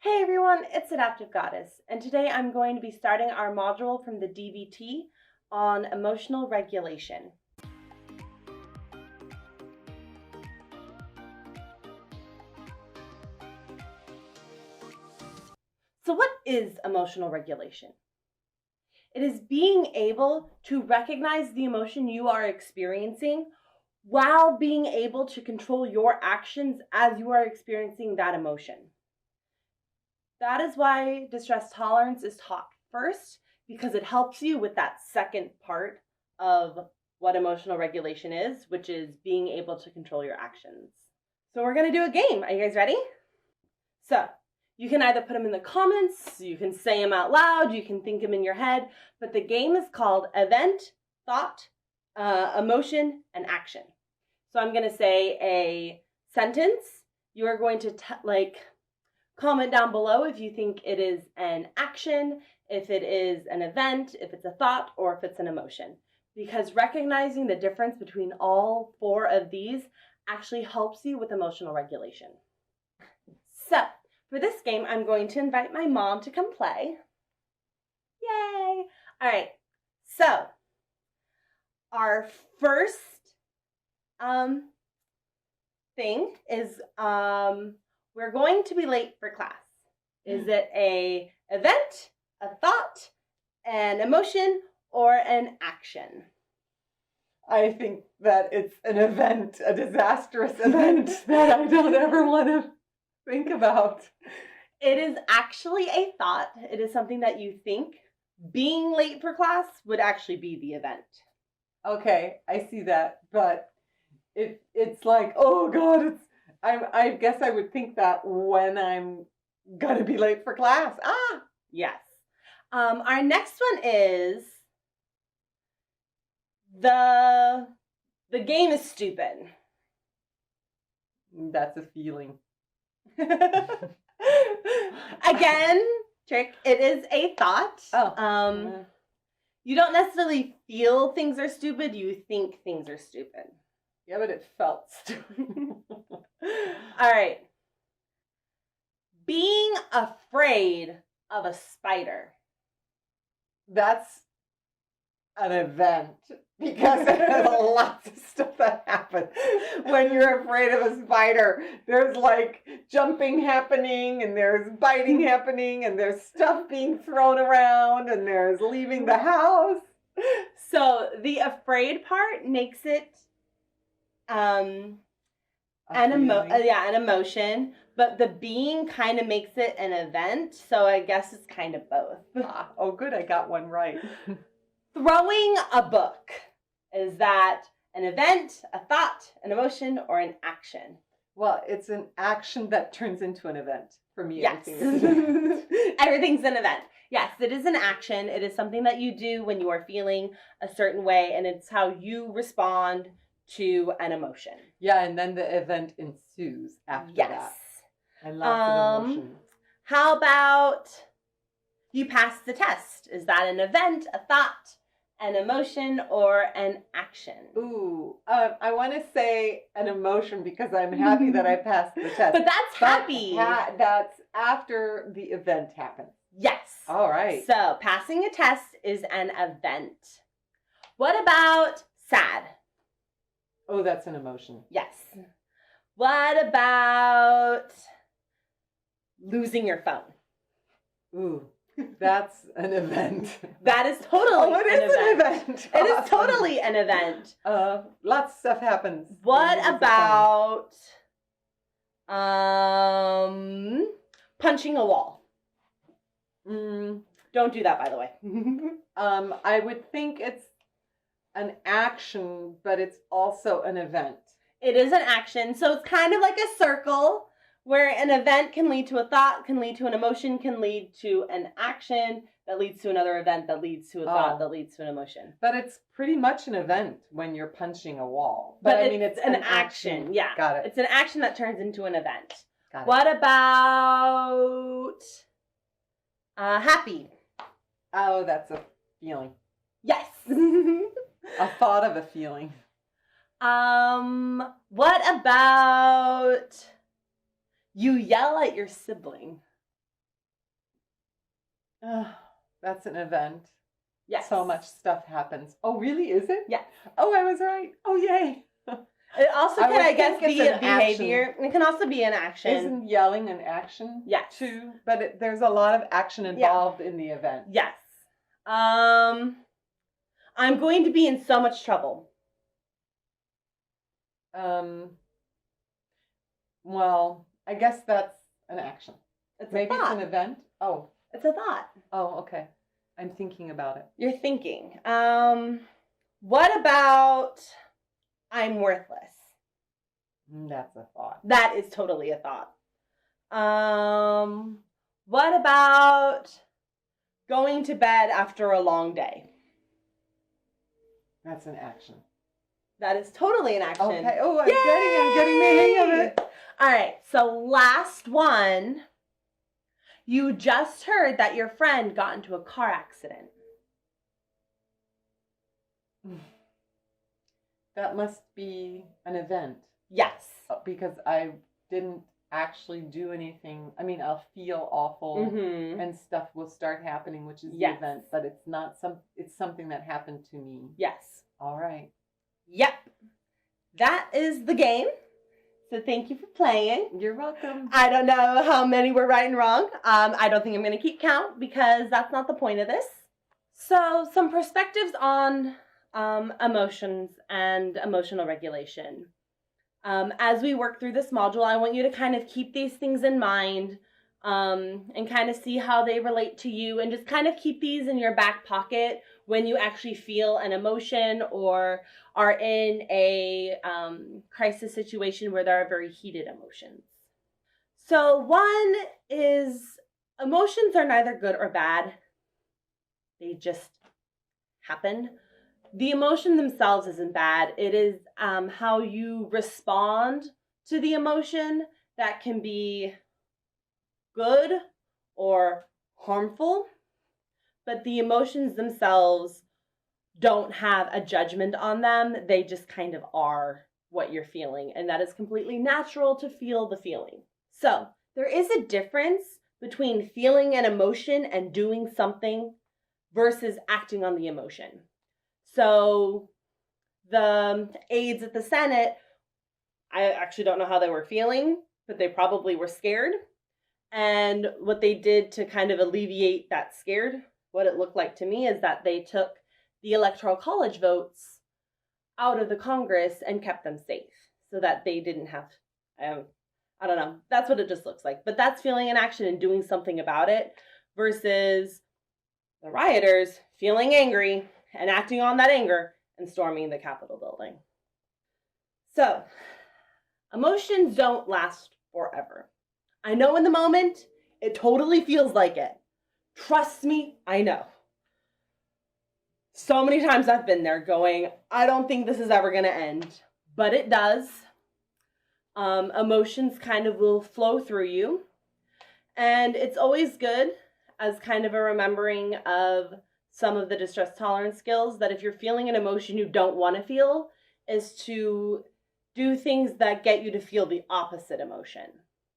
Hey everyone, it's Adaptive Goddess, and today I'm going to be starting our module from the DBT on emotional regulation. So what is emotional regulation? It is being able to recognize the emotion you are experiencing while being able to control your actions as you are experiencing that emotion. That is why distress tolerance is taught first, because it helps you with that second part of what emotional regulation is, which is being able to control your actions. So we're going to do a game. Are you guys ready? So you can either put them in the comments, you can say them out loud, you can think them in your head, but the game is called event, thought, emotion, and action. So I'm going to say a sentence. You are going to comment down below if you think it is an action, if it is an event, if it's a thought, or if it's an emotion. Because recognizing the difference between all four of these actually helps you with emotional regulation. So, for this game, I'm going to invite my mom to come play. Yay! All right, so our first thing is we're going to be late for class. Is it an event, a thought, an emotion, or an action? I think that it's an event, a disastrous event that I don't ever want to think about. It is actually a thought. It is something that you think. Being late for class would actually be the event. Okay, I see that, but it's like, oh God, I guess I would think that when I'm gonna be late for class. Yes. Our next one is the game is stupid. That's a feeling. Again, trick. It is a thought. You don't necessarily feel things are stupid. You think things are stupid. Yeah, but it felt stupid. All right. Being afraid of a spider. That's an event, because there's lots of stuff that happens when you're afraid of a spider. There's like jumping happening, and there's biting happening, and there's stuff being thrown around, and there's leaving the house. So the afraid part makes it an emotion, but the being kind of makes it an event. So I guess it's kind of both. Oh, good, I got one right. Throwing a book, is that an event, a thought, an emotion, or an action? Well, it's an action that turns into an event for me. Yes. Everything's an event. Yes, it is an action. It is something that you do when you are feeling a certain way, and it's how you respond to an emotion. Yeah, and then the event ensues after that. And lots of emotions. How about you pass the test? Is that an event, a thought, an emotion, or an action? Ooh, I want to say an emotion because I'm happy that I passed the test. But that's happy. That's after the event happens. Yes. All right. So passing a test is an event. What about sad? Oh, that's an emotion. Yes. What about losing your phone? Ooh, that's an event. That is totally an event. It is totally an event. Lots of stuff happens. What about punching a wall? Don't do that, by the way. I would think it's an action, but it's also an event. It is an action, so it's kind of like a circle where an event can lead to a thought, can lead to an emotion, can lead to an action that leads to another event that leads to a thought that leads to an emotion. But it's pretty much an event when you're punching a wall. But I mean, it's an action. Yeah. Got it. It's an action that turns into an event. Got it. What about happy? Oh, that's a feeling. Yes. A thought of a feeling. What about you yell at your sibling? That's an event. Yes. So much stuff happens. Oh, really? Is it? Yes. Oh, I was right. Oh, yay. It also can, I guess, be a behavior. Action. It can also be an action. Isn't yelling an action? Yes. Too? But there's a lot of action involved in the event. Yes. I'm going to be in so much trouble. Well, I guess that's an action. Maybe it's an event. Oh. It's a thought. Oh, okay. I'm thinking about it. You're thinking. What about I'm worthless? That's a thought. That is totally a thought. What about going to bed after a long day? That's an action. That is totally an action. Okay. Oh, I'm getting the hang of it. All right. So last one. You just heard that your friend got into a car accident. That must be an event. Yes. Because I didn't actually do anything. I mean, I'll feel awful and stuff will start happening, which is the event, but it's something that happened to me. Yes. All right. Yep. That is the game. So thank you for playing. You're welcome. I don't know how many were right and wrong. I don't think I'm going to keep count because that's not the point of this. So some perspectives on emotions and emotional regulation. As we work through this module, I want you to kind of keep these things in mind and kind of see how they relate to you and just kind of keep these in your back pocket when you actually feel an emotion or are in a crisis situation where there are very heated emotions. So one is emotions are neither good or bad. They just happen. The emotion themselves isn't bad. It is how you respond to the emotion that can be good or harmful. But the emotions themselves don't have a judgment on them. They just kind of are what you're feeling. And that is completely natural to feel the feeling. So there is a difference between feeling an emotion and doing something versus acting on the emotion. So the aides at the Senate, I actually don't know how they were feeling, but they probably were scared. And what they did to kind of alleviate that scared, what it looked like to me is that they took the Electoral College votes out of the Congress and kept them safe so that they didn't have, I don't know, that's what it just looks like. But that's feeling an action and doing something about it versus the rioters feeling angry and acting on that anger and storming the Capitol building. So, emotions don't last forever. I know in the moment, it totally feels like it. Trust me, I know. So many times I've been there going, I don't think this is ever going to end. But it does. Emotions kind of will flow through you. And it's always good as kind of a remembering of some of the distress tolerance skills that if you're feeling an emotion you don't want to feel, is to do things that get you to feel the opposite emotion.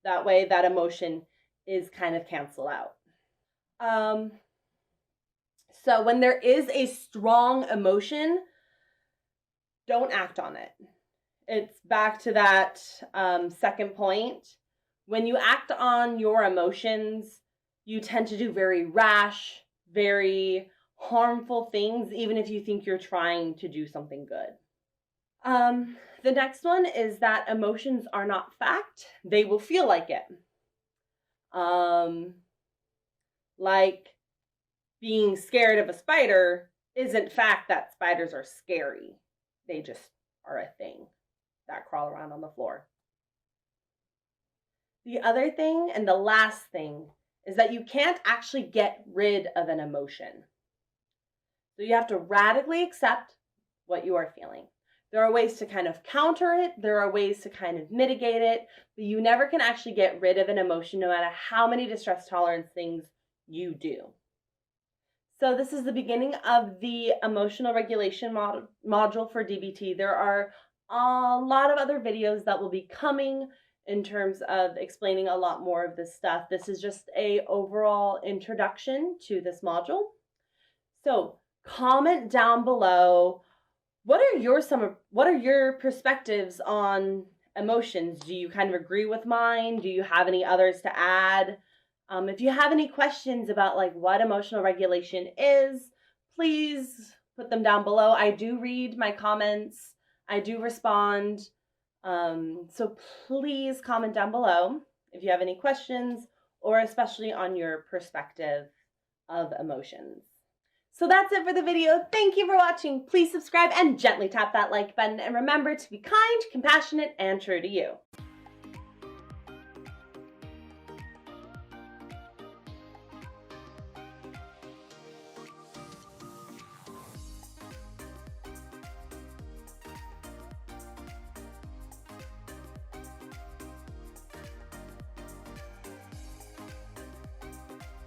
That way that emotion is kind of canceled out. So when there is a strong emotion, don't act on it. It's back to that second point. When you act on your emotions, you tend to do very rash, very harmful things, even if you think you're trying to do something good. The next one is that emotions are not fact. They will feel like it. Like being scared of a spider isn't fact that spiders are scary. They just are a thing that crawl around on the floor. The other thing, and the last thing, is that you can't actually get rid of an emotion. So you have to radically accept what you are feeling. There are ways to kind of counter it. There are ways to kind of mitigate it. But you never can actually get rid of an emotion no matter how many distress tolerance things you do. So this is the beginning of the emotional regulation module for DBT. There are a lot of other videos that will be coming in terms of explaining a lot more of this stuff. This is just a overall introduction to this module. So comment down below, what are your perspectives on emotions? Do you kind of agree with mine? Do you have any others to add? If you have any questions about like what emotional regulation is, please put them down below. I do read my comments. I do respond. So please comment down below if you have any questions, or especially on your perspective of emotions. So that's it for the video. Thank you for watching. Please subscribe and gently tap that like button. And remember to be kind, compassionate, and true to you.